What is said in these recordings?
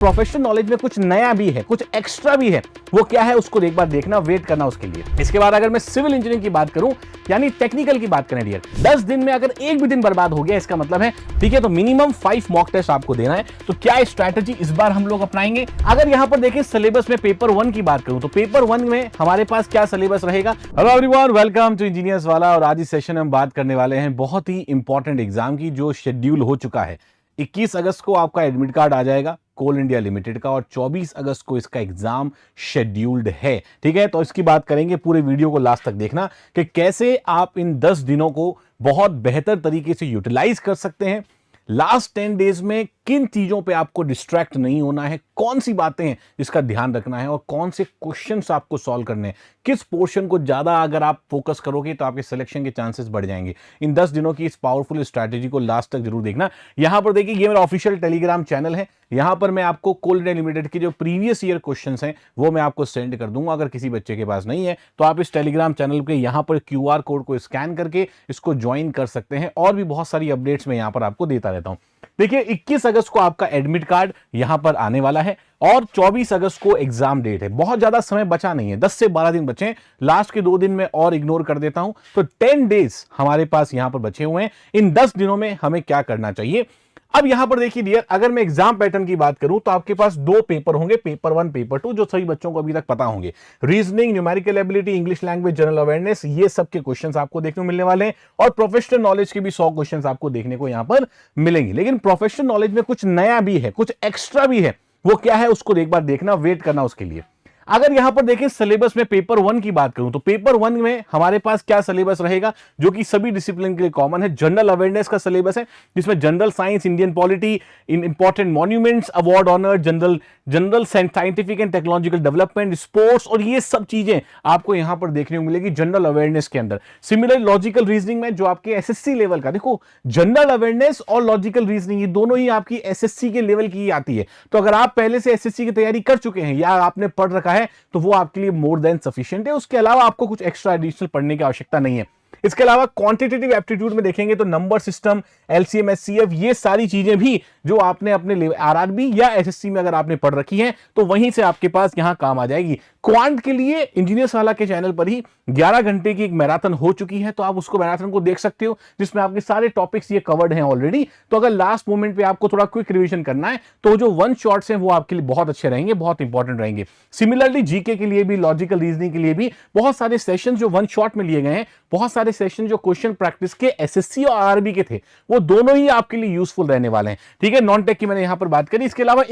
Professional knowledge में कुछ नया भी है, कुछ एक्स्ट्रा भी है। वो क्या है उसको एक बार देखना, वेट करना उसके लिए। इसके बाद अगर मैं सिविल इंजीनियरिंग की बात करूं यानी टेक्निकल की बात करें डियर, 10 दिन में अगर एक भी दिन बर्बाद हो गया इसका मतलब है, ठीक है, तो मिनिमम 5 मॉक टेस्ट आपको देना है। तो क्या स्ट्रैटेजी इस बार हम लोग अपनाएंगे? अगर यहां पर देखें सिलेबस में पेपर 1 की बात करूं तो पेपर 1 में हमारे पास क्या सिलेबस रहेगा। Hello everyone, welcome to engineers वाला। और आज इस सेशन में हम बात करने वाले हैं बहुत ही इंपॉर्टेंट एग्जाम की जो शेड्यूल हो चुका है। 21 अगस्त को आपका एडमिट कार्ड आ जाएगा कोल इंडिया लिमिटेड का और 24 अगस्त को इसका एग्जाम शेड्यूल्ड है। ठीक है, तो इसकी बात करेंगे। पूरे वीडियो को लास्ट तक देखना कि कैसे आप इन 10 दिनों को बहुत बेहतर तरीके से यूटिलाइज कर सकते हैं। लास्ट 10 डेज में किन चीजों पे आपको डिस्ट्रैक्ट नहीं होना है, कौन सी बातें हैं जिसका ध्यान रखना है और कौन से क्वेश्चंस आपको सॉल्व करने हैं, किस पोर्शन को ज्यादा अगर आप फोकस करोगे तो आपके सिलेक्शन के चांसेस बढ़ जाएंगे। इन 10 दिनों की इस पावरफुल स्ट्रैटेजी को लास्ट तक जरूर देखना। यहां पर देखिए, ये मेरा ऑफिशियल टेलीग्राम चैनल है। यहां पर मैं आपको कोल इंडिया लिमिटेड के जो प्रीवियस ईयर क्वेश्चंस हैं वो मैं आपको सेंड कर दूंगा। अगर किसी बच्चे के पास नहीं है तो आप इस टेलीग्राम चैनल के यहां पर QR कोड को स्कैन करके इसको ज्वाइन कर सकते हैं। और भी बहुत सारी अपडेट्स मैं यहां पर आपको देता रहता हूं। देखिए, 21 अगस्त को आपका एडमिट कार्ड यहां पर आने वाला है और 24 अगस्त को एग्जाम डेट है। बहुत ज्यादा समय बचा नहीं है, 10 से 12 दिन बचे हैं। लास्ट के 2 दिन में और इग्नोर कर देता हूं तो 10 डेज हमारे पास यहां पर बचे हुए हैं। इन 10 दिनों में हमें क्या करना चाहिए? अब यहां पर देखिए डियर, अगर मैं एग्जाम पैटर्न की बात करूं तो आपके पास 2 पेपर होंगे, पेपर 1 पेपर 2, जो सभी बच्चों को अभी तक पता होंगे। Reasoning, numerical ability, English language, general awareness, ये सब के क्वेश्चंस आपको देखने को मिलने वाले हैं। और प्रोफेशनल नॉलेज के भी 100 क्वेश्चंस आपको देखने को यहां पर मिलेंगे। लेकिन प्रोफेशनल नॉलेज में कुछ नया भी है, कुछ एक्स्ट्रा भी है। वो क्या है उसको एक बार देखना, वेट करना उसके लिए। अगर यहां पर देखें सिलेबस में पेपर 1 की बात करूं तो पेपर 1 में हमारे पास क्या सिलेबस रहेगा जो कि सभी डिसिप्लिन के लिए कॉमन है। जनरल अवेयरनेस का सिलेबस है जिसमें general science, Indian polity, important monuments, award honour, general scientific and technological development, sports और ये सब चीजें आपको यहां पर देखने को मिलेगी जनरल अवेयरनेस के अंदर। सिमिलर लॉजिकल रीजनिंग में जो आपके SSC लेवल का, देखो जनरल अवेयरनेस और लॉजिकल रीजनिंग ये दोनों ही आपकी SSC के लेवल की आती है। तो अगर आप पहले से SSC की तैयारी कर चुके हैं या आपने पढ़ रखा है तो वो आपके लिए मोर देन सफिशिएंट है। उसके अलावा आपको कुछ एक्स्ट्रा एडिशनल पढ़ने की आवश्यकता नहीं है। इसके अलावा क्वांटिटेटिव एप्टीट्यूड में देखेंगे तो नंबर सिस्टम, LCM, SCF, ये सारी चीजें भी जो आपने अपने RRB या SSC में अगर आपने पढ़ रखी हैं तो वहीं से आपके पास यहां काम आ जाएगी। क्वांट के लिए इंजीनियर्स वाला के चैनल पर ही 11 घंटे की एक मैराथन हो चुकी है, तो आप उसको मैराथन को देख सकते हो जिसमें आपके सारे टॉपिक्स ये कवर्ड हैं ऑलरेडी। तो अगर लास्ट मोमेंट पे आपको थोड़ा क्विक रिवीजन करना है तो जो 1 शॉट्स हैं वो आपके लिए बहुत अच्छे रहेंगे, बहुत इंपॉर्टेंट रहेंगे। सिमिलरली जीके के लिए भी, लॉजिकल रीजनिंग के लिए भी बहुत सारे सेशन जो 1 शॉट में लिए गए हैं, बहुत सारे सेशन जो क्वेश्चन प्रैक्टिस के SSC और RRB के थे, वो दोनों ही आपके लिए यूजफुल रहने वाले हैं। ठीक है, नॉन टेक की मैंने यहां पर बात करी। इसके अलावा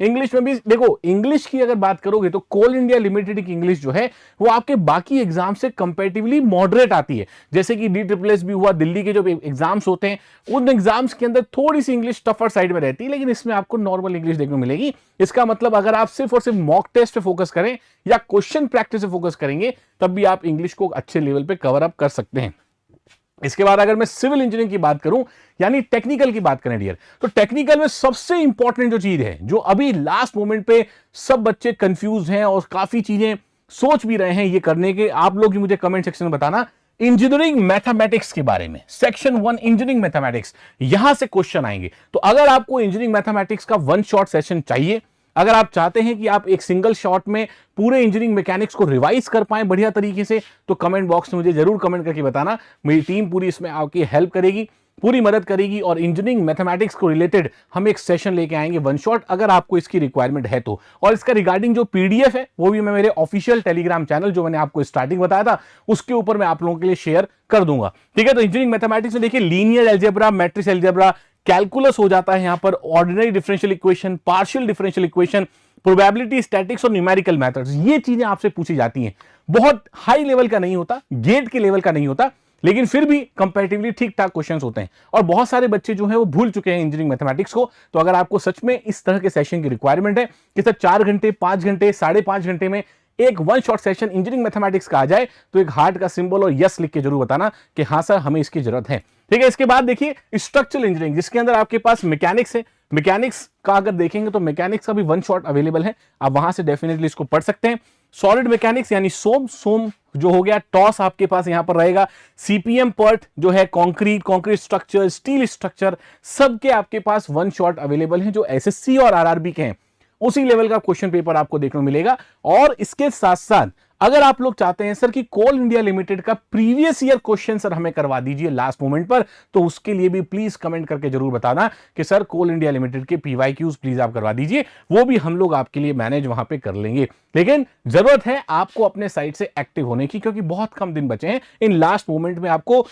इंग्लिश में भी देखो, इंग्लिश की अगर बात करोगे तो कोल इंडिया लिमिटेड की इंग्लिश जो है वो आपके बाकी एग्जाम से कंपैरेटिवली मॉडरेट आती है। जैसे कि DSSS भी हुआ, दिल्ली के जो एग्जाम्स होते हैं उन एग्जाम्स के अंदर थोड़ी सी इंग्लिश टफर साइड में रहती है, लेकिन इसमें आपको नॉर्मल इंग्लिश देखने को मिलेगी। इसका मतलब अगर आप सिर्फ और सिर्फ मॉक टेस्ट पे फोकस करें या क्वेश्चन प्रैक्टिस पे फोकस करेंगे तब भी आप इंग्लिश को अच्छे लेवल पे कवर अप कर सकते हैं। इसके बाद अगर मैं सिविल इंजीनियरिंग की बात करूं यानी टेक्निकल की बात करें डियर, तो टेक्निकल में सबसे इंपॉर्टेंट जो चीज है, जो अभी लास्ट मोमेंट पे सब बच्चे कंफ्यूज हैं और काफी चीजें सोच भी रहे हैं ये करने के, आप लोग भी मुझे कमेंट सेक्शन में बताना। इंजीनियरिंग मैथमेटिक्स के बारे में सेक्शन 1 इंजीनियरिंग मैथमेटिक्स, यहां से क्वेश्चन आएंगे। तो अगर आपको इंजीनियरिंग मैथमेटिक्स का 1 शॉट सेशन चाहिए, अगर आप चाहते हैं कि आप एक सिंगल शॉट में पूरे इंजीनियरिंग मैकेनिक्स को रिवाइज कर पाएं बढ़िया तरीके से, तो कमेंट बॉक्स में मुझे जरूर कमेंट करके बताना। मेरी टीम पूरी इसमें आपकी हेल्प करेगी, पूरी मदद करेगी और इंजीनियरिंग मैथमेटिक्स को रिलेटेड हम एक सेशन लेके आएंगे 1 शॉट, अगर आपको इसकी रिक्वायरमेंट है तो। और इसका रिगार्डिंग जो PDF है वो भी मैं मेरे ऑफिशियल टेलीग्राम चैनल, जो मैंने आपको स्टार्टिंग बताया था, उसके ऊपर मैं आप लोगों के लिए शेयर कर दूंगा। ठीक है, तो इंजीनियरिंग मैथमेटिक्स में देखिए linear algebra, matrix algebra, calculus हो जाता है यहां पर, ordinary differential equation, partial differential equation, probability, statics और न्यूमेरिकल मेथड्स, ये चीजें आपसे पूछी जाती हैं। बहुत हाई लेवल का नहीं होता, गेट के लेवल का नहीं होता, लेकिन फिर भी कंपैरेटिवली ठीक ठाक क्वेश्चंस होते हैं। और बहुत सारे बच्चे जो हैं वो भूल चुके हैं इंजीनियरिंग मैथमेटिक्स को। तो अगर आपको सच में इस तरह के सेशन की रिक्वायरमेंट है कि सर 4 घंटे, 5 घंटे, 5.5 घंटे में एक 1 शॉट सेशन इंजीनियरिंग मैथमेटिक्स का आ जाए, तो एक हार्ट का सिंबल और यस लिख के जरूर बताना कि हाँ सर हमें इसकी जरूरत है। ठीक है, इसके बाद देखिए स्ट्रक्चरल इंजीनियरिंग, जिसके अंदर आपके पास मैकेनिक्स है। मैकेनिक्स का अगर देखेंगे तो मैकेनिक्स का भी 1 शॉट अवेलेबल है, आप वहां से डेफिनेटली इसको पढ़ सकते हैं। सॉलिड मैकेनिक्स यानी सोम जो हो गया, टॉस आपके पास यहां पर रहेगा। सीपीएम पर्ट जो है कंक्रीट स्ट्रक्चर, स्टील स्ट्रक्चर, सबके आपके पास 1 शॉट अवेलेबल है जो एसएससी और आरआरबी के हैं। उसी लेवल का क्वेश्चन पेपर आपको देखने को मिलेगा। और इसके साथ साथ अगर आप लोग चाहते हैं सर कि कोल इंडिया लिमिटेड का प्रीवियस ईयर क्वेश्चन सर हमें करवा दीजिए लास्ट मोमेंट पर, तो उसके लिए भी प्लीज कमेंट करके जरूर बताना कि सर कोल इंडिया लिमिटेड के पीवाईक्यूज प्लीज आप करवा दीजिए, वो भी हम लोग आपके लिए मैनेज वहां पे कर लेंगे। लेकिन जरूरत है आपको अपने साइड से एक्टिव होने की, क्योंकि बहुत कम दिन बचे हैं। इन लास्ट मोमेंट में आपको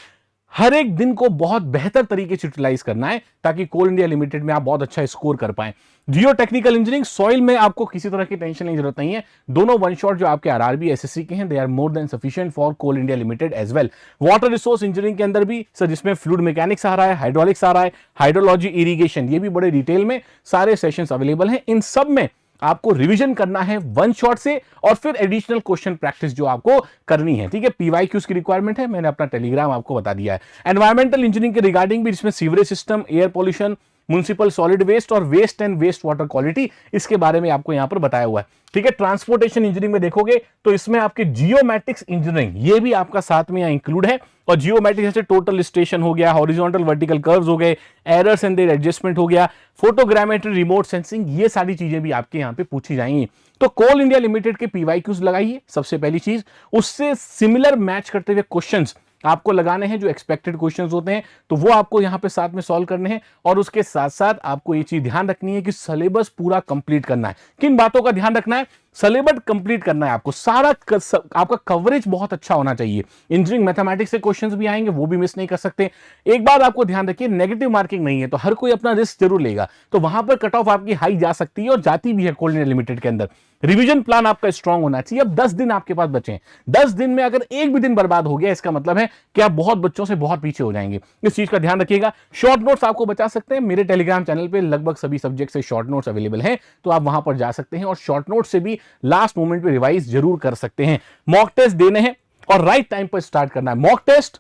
हर एक दिन को बहुत बेहतर तरीके से यूटिलाइज करना है, ताकि कोल इंडिया लिमिटेड में आप बहुत अच्छा स्कोर कर पाएं। जियो टेक्निकल इंजीनियरिंग सॉइल में आपको किसी तरह की टेंशन नहीं, जरूरत नहीं है। दोनों वन शॉट जो आपके आरआरबी एसएससी के हैं, they are more than sufficient for Coal India Limited as well. Water resource engineering के अंदर भी सर, जिसमें फ्लूइड मैकेनिक्स आ रहा है, हाइड्रोलिक्स आ रहा है, हाइड्रोलॉजी, इरिगेशन, ये भी बड़े डिटेल में सारे सेशंस अवेलेबल हैं। इन सब में आपको रिवीजन करना है वन शॉट से, और फिर एडिशनल क्वेश्चन प्रैक्टिस जो आपको करनी है। ठीक है, पीवाईक्यूज की रिक्वायरमेंट है, मैंने अपना टेलीग्राम आपको बता दिया है। एनवायरमेंटल इंजीनियरिंग के रिगार्डिंग भी, जिसमें sewerage system, air pollution, municipal solid waste और waste and waste water quality, इसके बारे में आपको यहां पर बताया हुआ है। ठीक है, ट्रांसपोर्टेशन इंजीनियरिंग में देखोगे तो इसमें आपके जियोमैटिक्स इंजीनियरिंग, ये भी आपका साथ में यहां इंक्लूड है। और जियोमैट्रिक जैसे टोटल स्टेशन हो गया, हॉरिजॉन्टल वर्टिकल कर्व्स हो गए, एरर्स एंड देयर एडजस्टमेंट हो गया, फोटोग्रामेट्री, रिमोट सेंसिंग, ये सारी चीजें भी आपके यहां पे पूछी जाएंगी। तो कोल इंडिया लिमिटेड के पीवाईक्यूज लगाइए सबसे पहली चीज, उससे सिमिलर मैच करते हुए क्वेश्चंस आपको लगाने हैं, जो एक्सपेक्टेड क्वेश्चंस होते हैं, तो वो आपको यहां पे साथ में सॉल्व करने हैं। और उसके साथ साथ आपको ये चीज ध्यान रखनी है कि सिलेबस पूरा कंप्लीट करना है। किन बातों का ध्यान रखना है? सिलेबस कंप्लीट करना है आपको, सारा आपका कवरेज बहुत अच्छा होना चाहिए। इंजीनियरिंग मैथमेटिक्स से क्वेश्चंस भी आएंगे, वो भी मिस नहीं कर सकते। एक बात आपको ध्यान रखिए, नेगेटिव मार्किंग नहीं है, तो हर कोई अपना रिस्क जरूर लेगा, तो वहां पर कट ऑफ आपकी हाई जा सकती है और जाती भी है कोल इंडिया लिमिटेड के अंदर। रिवीजन प्लान आपका स्ट्रांग होना चाहिए। अब 10 दिन आपके पास बचे हैं, 10 दिन में अगर एक भी दिन बर्बाद हो गया, इसका मतलब है कि आप बहुत बच्चों से बहुत पीछे हो जाएंगे। इस चीज का ध्यान रखिएगा। शॉर्ट नोट्स आपको बचा सकते हैं, मेरे टेलीग्राम चैनल पे लगभग सभी सब्जेक्ट से शॉर्ट नोट्स अवेलेबल हैं, तो आप वहां पर जा सकते हैं और शॉर्ट नोट से भी लास्ट मोमेंट पे रिवाइज जरूर कर सकते हैं। मॉक टेस्ट देने हैं और राइट टाइम पर स्टार्ट करना है। मॉक टेस्ट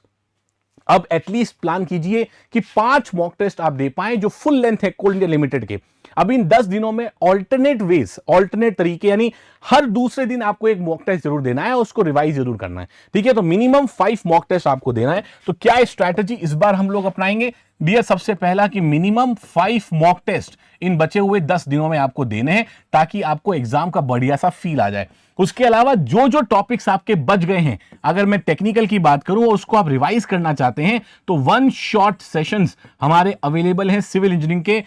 अब एटलीस्ट प्लान कीजिए कि 5 मॉक टेस्ट आप दे पाएं, जो फुल लेंथ है कोल इंडिया लिमिटेड के। अब इन 10 दिनों में ऑल्टरनेट वेज, ऑल्टरनेट तरीके, यानी हर दूसरे दिन आपको एक मॉक टेस्ट जरूर देना है, उसको रिवाइज जरूर करना है। ठीक है, तो मिनिमम 5 मॉक टेस्ट आपको देना है। तो क्या स्ट्रैटेजी इस बार हम लोग अपनाएंगे? डियर, सबसे पहला कि मिनिमम 5 मॉक टेस्ट इन बचे हुए 10 दिनों में आपको देने हैं, ताकि आपको एग्जाम का बढ़िया सा फील आ जाए। उसके अलावा जो जो टॉपिक्स आपके बच गए हैं, अगर मैं टेक्निकल की बात करूं और उसको आप रिवाइज करना चाहते हैं, तो वन शॉट सेशंस हमारे अवेलेबल हैं सिविल इंजीनियरिंग के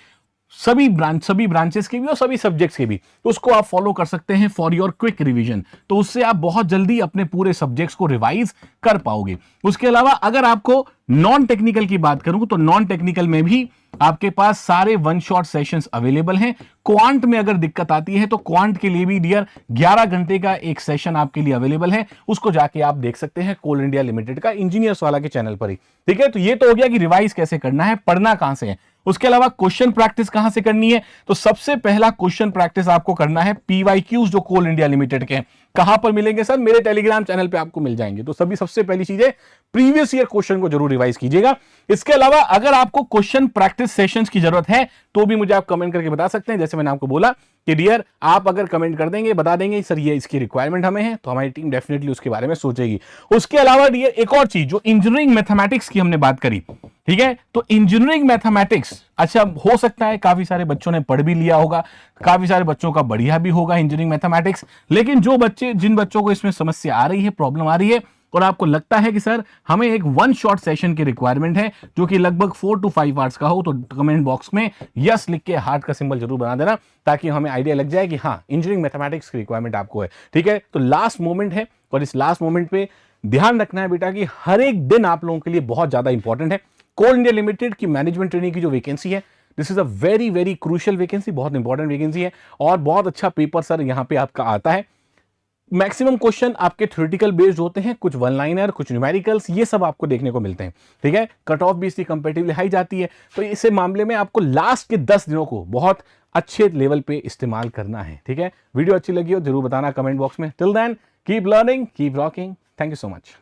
सभी ब्रांचेस के भी और सभी सब्जेक्ट्स के भी। तो उसको आप फॉलो कर सकते हैं फॉर योर क्विक रिवीजन, तो उससे आप बहुत जल्दी अपने पूरे सब्जेक्ट्स को रिवाइज कर पाओगे। उसके अलावा अगर आपको नॉन टेक्निकल की बात करूं, तो नॉन टेक्निकल में भी आपके पास सारे वन शॉट सेशंस अवेलेबल हैं। क्वांट में अगर दिक्कत आती है, तो क्वांट के लिए भी डियर 11 घंटे का एक सेशन आपके लिए अवेलेबल है, उसको जाके आप देख सकते हैं कोल इंडिया लिमिटेड का इंजीनियर्स वाला के चैनल पर ही। ठीक है, तो ये तो हो गया कि रिवाइज कैसे करना है, पढ़ना कहां से है। उसके अलावा क्वेश्चन प्रैक्टिस कहां से करनी है? तो सबसे पहला क्वेश्चन प्रैक्टिस आपको करना है पीवाईक्यूज जो कोल इंडिया लिमिटेड के हैं। कहां पर मिलेंगे सर? मेरे टेलीग्राम चैनल पे आपको मिल जाएंगे। तो सबसे पहली चीज है, प्रीवियस ईयर क्वेश्चन को जरूर रिवाइज कीजिएगा। इसके अलावा अगर आपको क्वेश्चन प्रैक्टिस सेशंस की जरूरत है, तो भी मुझे आप कमेंट करके बता सकते हैं। जैसे मैंने आपको बोला कि डियर, आप अगर कमेंट कर देंगे, बता देंगे सर ये इसकी रिक्वायरमेंट हमें है, तो हमारी टीम डेफिनेटली उसके बारे में सोचेगी। उसके अलावा डियर एक और चीज, जो इंजीनियरिंग मैथमेटिक्स की हमने बात करी, ठीक है, तो इंजीनियरिंग मैथमेटिक्स, अच्छा हो सकता है काफी सारे बच्चों ने पढ़ भी लिया होगा, काफी सारे बच्चों का बढ़िया भी होगा इंजीनियरिंग मैथमेटिक्स, लेकिन जिन बच्चों को इसमें समस्या आ रही है, प्रॉब्लम आ रही है, और आपको लगता है कि सर हमें एक वन शॉट सेशन की रिक्वायरमेंट है जो कि लगभग 4 to 5 आवर्स का हो, तो कमेंट बॉक्स में यस लिख के हार्ट का सिंबल जरूर बना देना, ताकि हमें आइडिया लग जाए कि हाँ, इंजीनियरिंग मैथमेटिक्स की रिक्वायरमेंट आपको है। ठीक है, तो लास्ट मोमेंट है, और इस लास्ट मोमेंट पे ध्यान रखना है बेटा कि हर एक दिन आप लोगों के लिए बहुत ज्यादा इंपॉर्टेंट है। कोल इंडिया लिमिटेड की मैनेजमेंट ट्रेनिंग की जो वैकेंसी है, this is a very very crucial vacancy, बहुत इंपॉर्टेंट वैकेंसी है, और बहुत अच्छा पेपर सर यहाँ पे आपका आता है। मैक्सिमम क्वेश्चन आपके थ्योरेटिकल बेस्ड होते हैं, कुछ वन लाइनर, कुछ न्यूमेरिकल्स, ये सब आपको देखने को मिलते हैं। ठीक है, कट ऑफ भी इसकी कंपैरेटिवली हाई जाती है, तो इस मामले में आपको लास्ट के 10 दिनों को बहुत अच्छे लेवल पे इस्तेमाल करना है। ठीक है, वीडियो अच्छी लगी हो जरूर बताना कमेंट बॉक्स में। Till then keep learning, keep rocking, thank you so much.